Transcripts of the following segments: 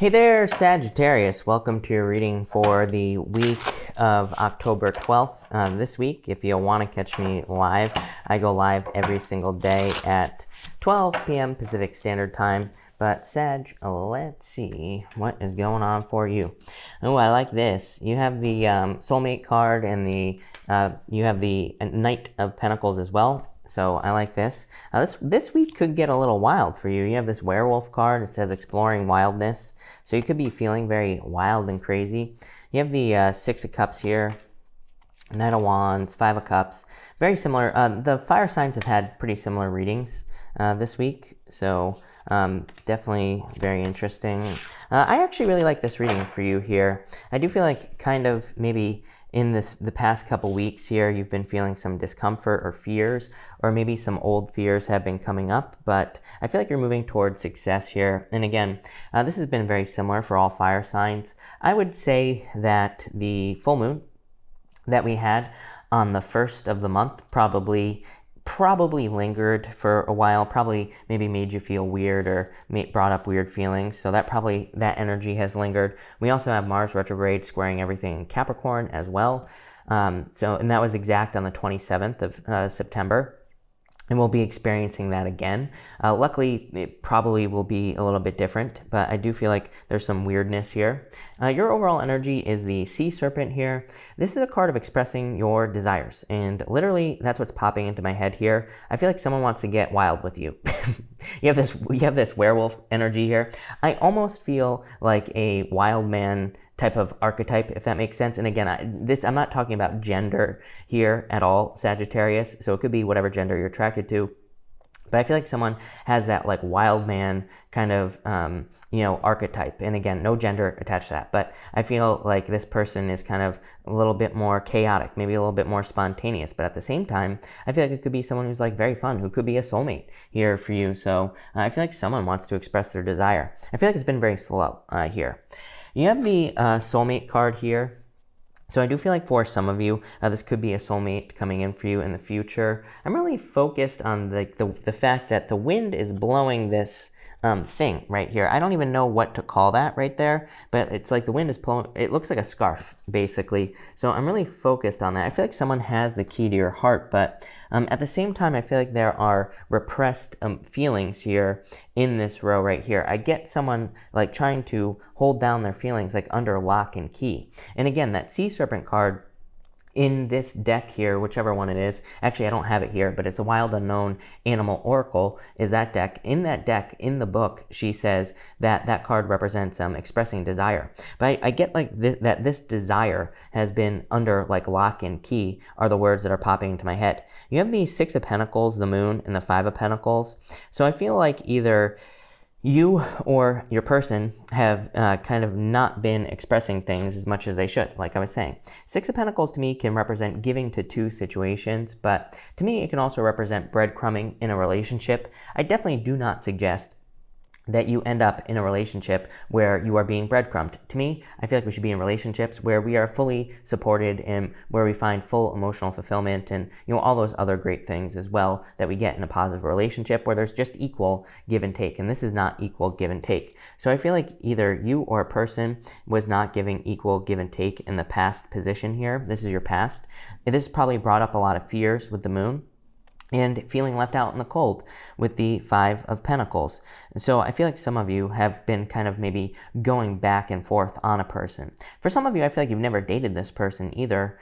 Hey there, Sagittarius. Welcome to your reading for the week of October 12th. This week, if you want to catch me live, I go live every single day at 12 p.m. Pacific Standard Time. But Sag, let's see what is going on for you. Oh, I like this. You have the Soulmate card and you have the Knight of Pentacles as well. So I like this. This week could get a little wild for you. You have this werewolf card. It says exploring wildness. So you could be feeling very wild and crazy. You have the Six of Cups here. Knight of Wands, Five of Cups. Very similar. The fire signs have had pretty similar readings this week. So definitely very interesting. I actually really like this reading for you here. I do feel like kind of maybe in the past couple weeks here, you've been feeling some discomfort or fears, or maybe some old fears have been coming up, but I feel like you're moving towards success here. And again, this has been very similar for all fire signs. I would say that the full moon that we had on the 1st of the month probably lingered for a while, probably maybe made you feel weird or brought up weird feelings. So that energy has lingered. We also have Mars retrograde squaring everything in Capricorn as well. And that was exact on the 27th of September. And we'll be experiencing that again. Luckily, it probably will be a little bit different, but I do feel like there's some weirdness here. Your overall energy is the Sea Serpent here. This is a card of expressing your desires, and literally that's what's popping into my head here. I feel like someone wants to get wild with you. You have this werewolf energy here. I almost feel like a wild man type of archetype, if that makes sense. And again, I'm not talking about gender here at all, Sagittarius. So it could be whatever gender you're attracted to. But I feel like someone has that like wild man kind of, archetype. And again, no gender attached to that. But I feel like this person is kind of a little bit more chaotic, maybe a little bit more spontaneous. But at the same time, I feel like it could be someone who's like very fun, who could be a soulmate here for you. So I feel like someone wants to express their desire. I feel like it's been very slow here. You have the soulmate card here. So I do feel like for some of you, this could be a soulmate coming in for you in the future. I'm really focused on the fact that the wind is blowing this thing right here. I don't even know what to call that right there, but it's like the wind is blowing. It looks like a scarf, basically. So I'm really focused on that. I feel like someone has the key to your heart, but at the same time, I feel like there are repressed feelings here in this row right here. I get someone like trying to hold down their feelings like under lock and key. And again, that Sea Serpent card in this deck here, whichever one it is, actually I don't have it here, but it's a Wild Unknown Animal Oracle is that deck. In that deck, in the book, she says that card represents expressing desire. But I get like that this desire has been under like lock and key are the words that are popping into my head. You have the Six of Pentacles, the Moon, and the Five of Pentacles. So I feel like either you or your person have kind of not been expressing things as much as they should, like I was saying. Six of Pentacles to me can represent giving to two situations, but to me it can also represent breadcrumbing in a relationship. I definitely do not suggest that you end up in a relationship where you are being breadcrumbed. To me, I feel like we should be in relationships where we are fully supported and where we find full emotional fulfillment and all those other great things as well that we get in a positive relationship where there's just equal give and take. And this is not equal give and take. So I feel like either you or a person was not giving equal give and take in the past position here. This is your past. This probably brought up a lot of fears with the moon and feeling left out in the cold with the Five of Pentacles. So I feel like some of you have been kind of maybe going back and forth on a person. For some of you, I feel like you've never dated this person either,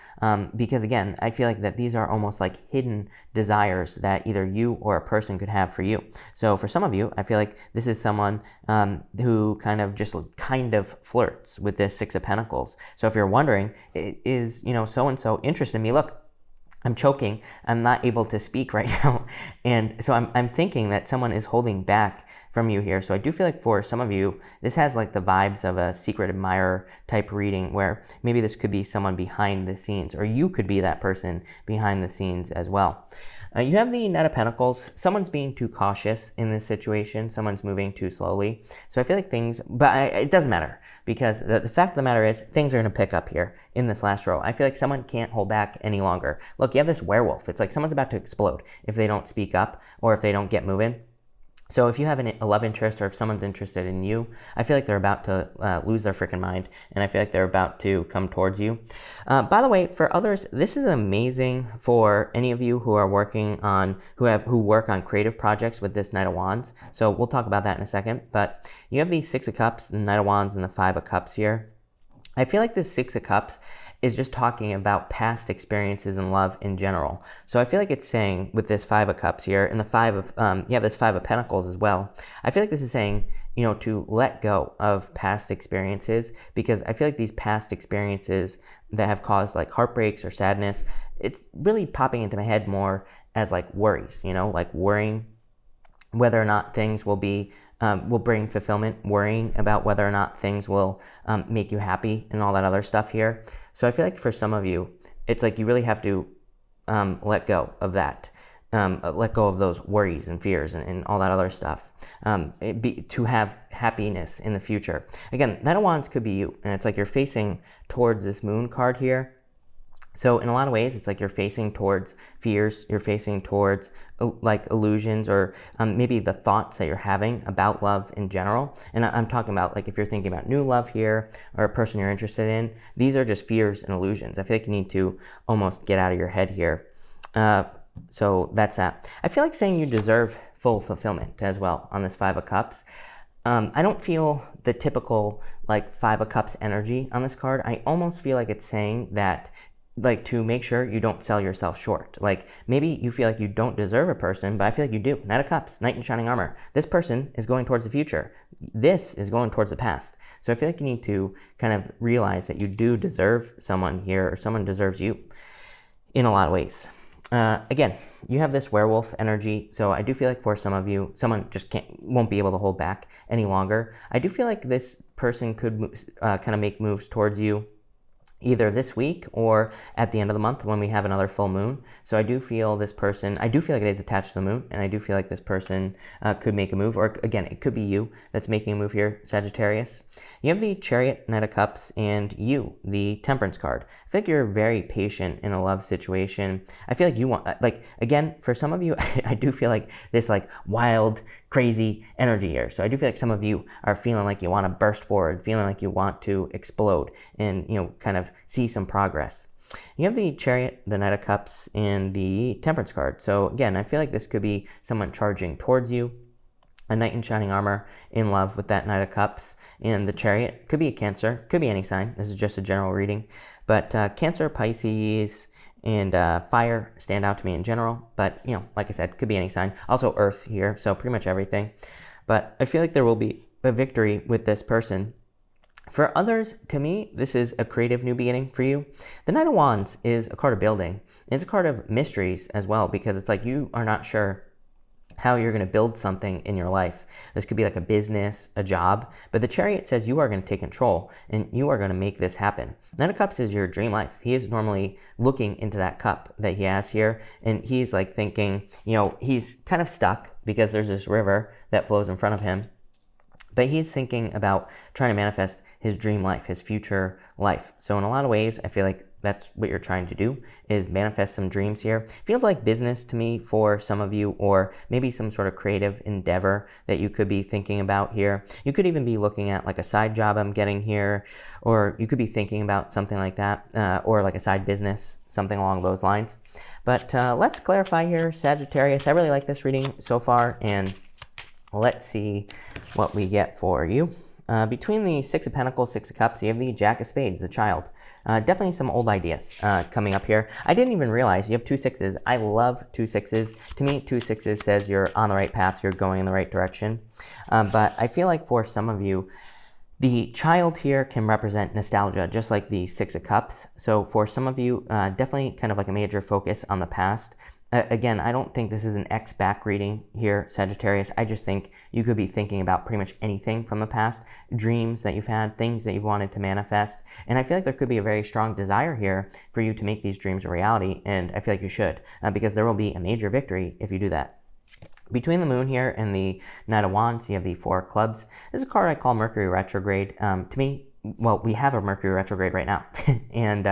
because again, I feel like that these are almost like hidden desires that either you or a person could have for you. So for some of you, I feel like this is someone who kind of flirts with this Six of Pentacles. So if you're wondering, is so-and-so interested in me? Look, I'm choking. I'm not able to speak right now. And so I'm thinking that someone is holding back from you here. So I do feel like for some of you, this has like the vibes of a secret admirer type reading where maybe this could be someone behind the scenes, or you could be that person behind the scenes as well. You have the Knight of Pentacles. Someone's being too cautious in this situation. Someone's moving too slowly. So I feel like it doesn't matter because the fact of the matter is things are going to pick up here in this last row. I feel like someone can't hold back any longer. Look, you have this werewolf. It's like someone's about to explode if they don't speak up or if they don't get moving. So if you have a love interest or if someone's interested in you, I feel like they're about to lose their freaking mind, and I feel like they're about to come towards you. By the way, for others, this is amazing for any of you who are working on, who work on creative projects with this Knight of Wands. So we'll talk about that in a second. But you have the Six of Cups, the Knight of Wands, and the Five of Cups here. I feel like this Six of Cups is just talking about past experiences in love in general. So I feel like it's saying with this Five of Cups here and the this Five of Pentacles as well. I feel like this is saying, you know, to let go of past experiences, because I feel like these past experiences that have caused like heartbreaks or sadness, it's really popping into my head more as like worries, you know, like worrying whether or not things will bring fulfillment, worrying about whether or not things will make you happy and all that other stuff here. So I feel like for some of you, it's like you really have to let go of that, let go of those worries and fears and all that other stuff, to have happiness in the future. Again, Knight of Wands could be you, and it's like you're facing towards this Moon card here. So in a lot of ways, it's like you're facing towards fears, you're facing towards like illusions, or maybe the thoughts that you're having about love in general. And I'm talking about like if you're thinking about new love here or a person you're interested in, these are just fears and illusions. I feel like you need to almost get out of your head here. So that's that. I feel like saying you deserve full fulfillment as well on this Five of Cups. I don't feel the typical like Five of Cups energy on this card. I almost feel like it's saying that, like, to make sure you don't sell yourself short. Like, maybe you feel like you don't deserve a person, but I feel like you do. Knight of Cups, Knight in Shining Armor. This person is going towards the future. This is going towards the past. So I feel like you need to kind of realize that you do deserve someone here, or someone deserves you in a lot of ways. Again, you have this werewolf energy, so I do feel like for some of you, someone just won't be able to hold back any longer. I do feel like this person could kind of make moves towards you either this week or at the end of the month when we have another full moon. So I do feel this person, I do feel like it is attached to the moon, and I do feel like this person could make a move, or again, it could be you that's making a move here, Sagittarius. You have the Chariot, Knight of Cups, and you, the Temperance card. I feel like you're very patient in a love situation. I feel like you want, like, again, for some of you, I do feel like this like wild, crazy energy here. So I do feel like some of you are feeling like you want to burst forward, feeling like you want to explode and, you know, kind of see some progress. You have the Chariot, the Knight of Cups, and the Temperance card. So again, I feel like this could be someone charging towards you, a Knight in Shining Armor, in love with that Knight of Cups, and the Chariot. Could be a Cancer, could be any sign. This is just a general reading. But Cancer, Pisces, and fire stand out to me in general, but, you know, like I said, could be any sign. Also earth here, so pretty much everything. But I feel like there will be a victory with this person. For others, to me, this is a creative new beginning for you. The Knight of Wands is a card of building. It's a card of mysteries as well, because it's like you are not sure how you're going to build something in your life. This could be like a business, a job, but the Chariot says you are going to take control and you are going to make this happen. Knight of Cups is your dream life. He is normally looking into that cup that he has here, and he's like thinking, you know, he's kind of stuck because there's this river that flows in front of him, but he's thinking about trying to manifest his dream life, his future life. So in a lot of ways, I feel like that's what you're trying to do, is manifest some dreams here. Feels like business to me for some of you, or maybe some sort of creative endeavor that you could be thinking about here. You could even be looking at like a side job I'm getting here, or you could be thinking about something like that, or like a side business, something along those lines. But let's clarify here, Sagittarius. I really like this reading so far, and let's see what we get for you. Between the Six of Pentacles, Six of Cups, you have the Jack of Spades, the Child. Definitely some old ideas coming up here. I didn't even realize you have two sixes. I love two sixes. To me, two sixes says you're on the right path, you're going in the right direction. But I feel like for some of you, the Child here can represent nostalgia, just like the Six of Cups. So for some of you, definitely kind of like a major focus on the past. Again, I don't think this is an X back reading here, Sagittarius. I just think you could be thinking about pretty much anything from the past, dreams that you've had, things that you've wanted to manifest. And I feel like there could be a very strong desire here for you to make these dreams a reality. And I feel like you should, because there will be a major victory if you do that. Between the Moon here and the Knight of Wands, you have the Four of Clubs. This is a card I call Mercury retrograde. To me, well, we have a Mercury retrograde right now. And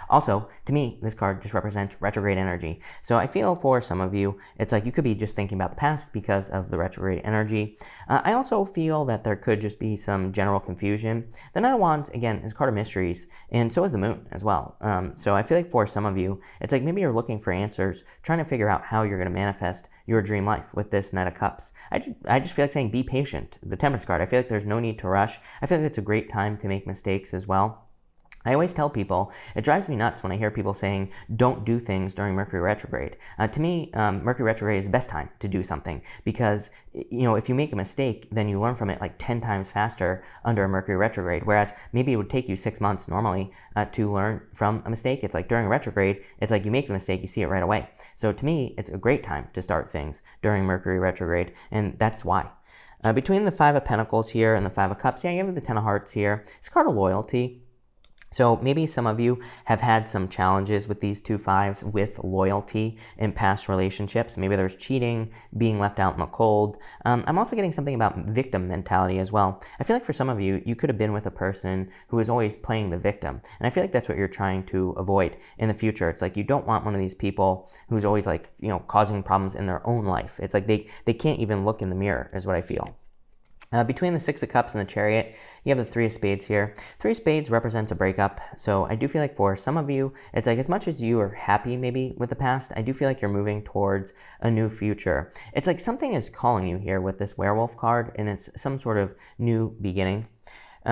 also, to me, this card just represents retrograde energy. So I feel for some of you, it's like you could be just thinking about the past because of the retrograde energy. I also feel that there could just be some general confusion. The Knight of Wands, again, is a card of mysteries, and so is the Moon as well. So I feel like for some of you, it's like maybe you're looking for answers, trying to figure out how you're going to manifest your dream life with this Knight of Cups. I just feel like saying be patient. The Temperance card, I feel like there's no need to rush. I feel like it's a great time to make mistakes as well. I always tell people, it drives me nuts when I hear people saying, don't do things during Mercury retrograde. To me, Mercury retrograde is the best time to do something because, if you make a mistake, then you learn from it like 10 times faster under a Mercury retrograde, whereas maybe it would take you 6 months normally to learn from a mistake. It's like during a retrograde, it's like you make the mistake, you see it right away. So to me, it's a great time to start things during Mercury retrograde, and that's why. Between the Five of Pentacles here and the Five of Cups, you have the Ten of Hearts here. It's a card of loyalty. So maybe some of you have had some challenges with these two fives with loyalty in past relationships. Maybe there's cheating, being left out in the cold. I'm also getting something about victim mentality as well. I feel like for some of you, you could have been with a person who is always playing the victim. And I feel like that's what you're trying to avoid in the future. It's like you don't want one of these people who's always like, causing problems in their own life. It's like they can't even look in the mirror is what I feel. Between the Six of Cups and the Chariot, you have the Three of Spades here. Three of Spades represents a breakup, so I do feel like for some of you, it's like as much as you are happy maybe with the past, I do feel like you're moving towards a new future. It's like something is calling you here with this Werewolf card, and it's some sort of new beginning.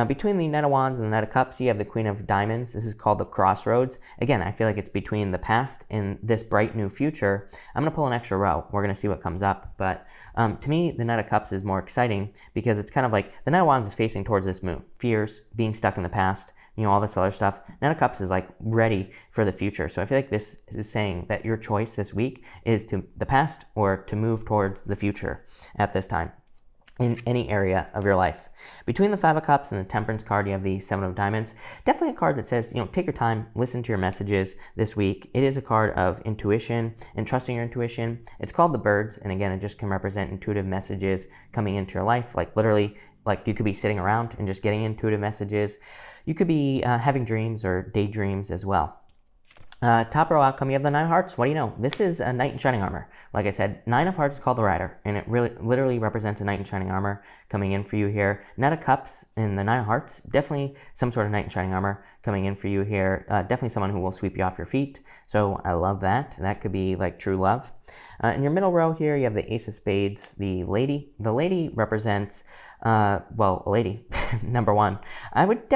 Between the Knight of Wands and the Knight of Cups, you have the Queen of Diamonds. This is called the Crossroads. Again, I feel like it's between the past and this bright new future. I'm going to pull an extra row. We're going to see what comes up. But to me, the Knight of Cups is more exciting because it's kind of like the Knight of Wands is facing towards this moon. Fears, being stuck in the past, all this other stuff. Knight of Cups is like ready for the future. So I feel like this is saying that your choice this week is to the past or to move towards the future at this time in any area of your life. Between the Five of Cups and the Temperance card, you have the Seven of Diamonds. Definitely a card that says, take your time, listen to your messages this week. It is a card of intuition and trusting your intuition. It's called the Birds, and again, it just can represent intuitive messages coming into your life. Like literally, like you could be sitting around and just getting intuitive messages. You could be having dreams or daydreams as well. Top row outcome, you have the Nine of Hearts. What do you know? This is a knight in shining armor. Like I said, Nine of Hearts is called the Rider, and it really literally represents a knight in shining armor coming in for you here. Knight of Cups and the Nine of Hearts, definitely some sort of knight in shining armor coming in for you here. Definitely someone who will sweep you off your feet. So I love that. That could be like true love. In your middle row here, you have the Ace of Spades, the Lady. The Lady represents a lady, number one. I would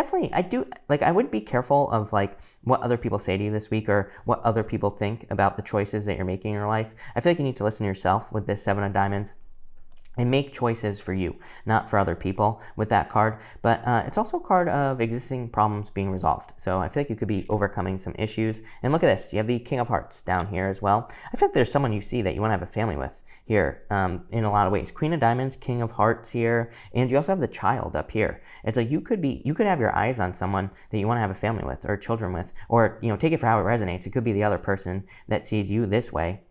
be careful of like what other people say to you this week or what other people think about the choices that you're making in your life. I feel like you need to listen to yourself with this Seven of Diamonds and make choices for you, not for other people with that card. But it's also a card of existing problems being resolved. So I feel like you could be overcoming some issues. And look at this, you have the King of Hearts down here as well. I feel like there's someone you see that you want to have a family with here in a lot of ways. Queen of Diamonds, King of Hearts here, and you also have the Child up here. It's like you could have your eyes on someone that you want to have a family with or children with, or take it for how it resonates. It could be the other person that sees you this way.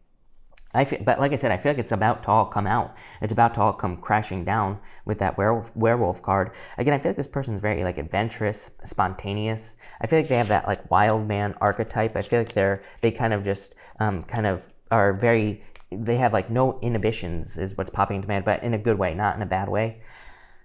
But like I said, I feel like it's about to all come out. It's about to all come crashing down with that werewolf card. Again, I feel like this person's very like adventurous, spontaneous. I feel like they have that like wild man archetype. I feel like they kind of just are very, they have like no inhibitions is what's popping into my head, but in a good way, not in a bad way.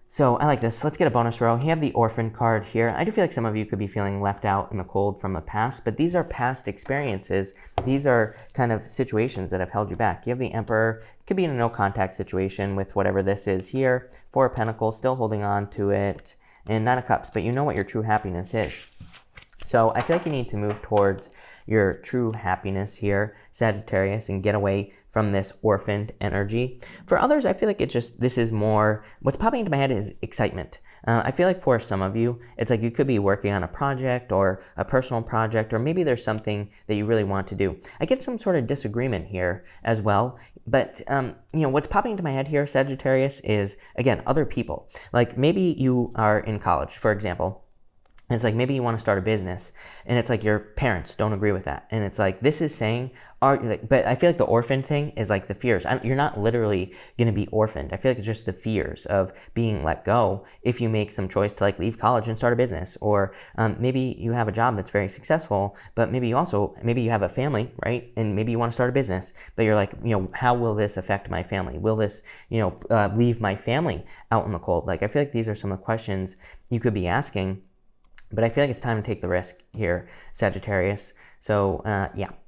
So I like this. Let's get a bonus row. You have the Orphan card here. I do feel like some of you could be feeling left out in the cold from the past, but these are past experiences. These are kind of situations that have held you back. You have the Emperor. Could be in a no contact situation with whatever this is here. Four of Pentacles, still holding on to it. And Nine of Cups, but you know what your true happiness is. So I feel like you need to move towards your true happiness here, Sagittarius, and get away from this orphaned energy. For others, I feel like this is more, what's popping into my head is excitement. I feel like for some of you, it's like you could be working on a project or a personal project, or maybe there's something that you really want to do. I get some sort of disagreement here as well. But, what's popping into my head here, Sagittarius, is, again, other people. Like maybe you are in college, for example, And it's like maybe you want to start a business, and it's like your parents don't agree with that, and it's like this is saying, but I feel like the orphan thing is like the fears. You're not literally going to be orphaned. I feel like it's just the fears of being let go if you make some choice to like leave college and start a business, or maybe you have a job that's very successful, but maybe you have a family, right? And maybe you want to start a business, but you're like, how will this affect my family? Will this, leave my family out in the cold? Like I feel like these are some of the questions you could be asking. But I feel like it's time to take the risk here, Sagittarius. So,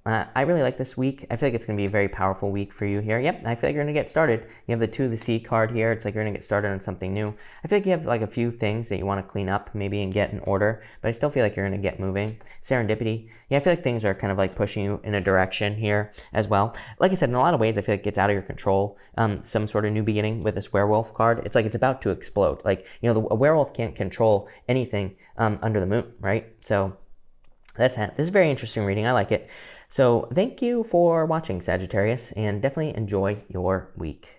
I really like this week. I feel like it's going to be a very powerful week for you here. Yep, I feel like you're going to get started. You have the 2 of the Sea card here. It's like you're going to get started on something new. I feel like you have like a few things that you want to clean up maybe and get in order, but I still feel like you're going to get moving. Serendipity. Yeah, I feel like things are kind of like pushing you in a direction here as well. Like I said, in a lot of ways, I feel like it's out of your control. Some sort of new beginning with this werewolf card. It's like it's about to explode. Like, a werewolf can't control anything under the moon, right? So that's it. This is a very interesting reading. I like it. So thank you for watching, Sagittarius, and definitely enjoy your week.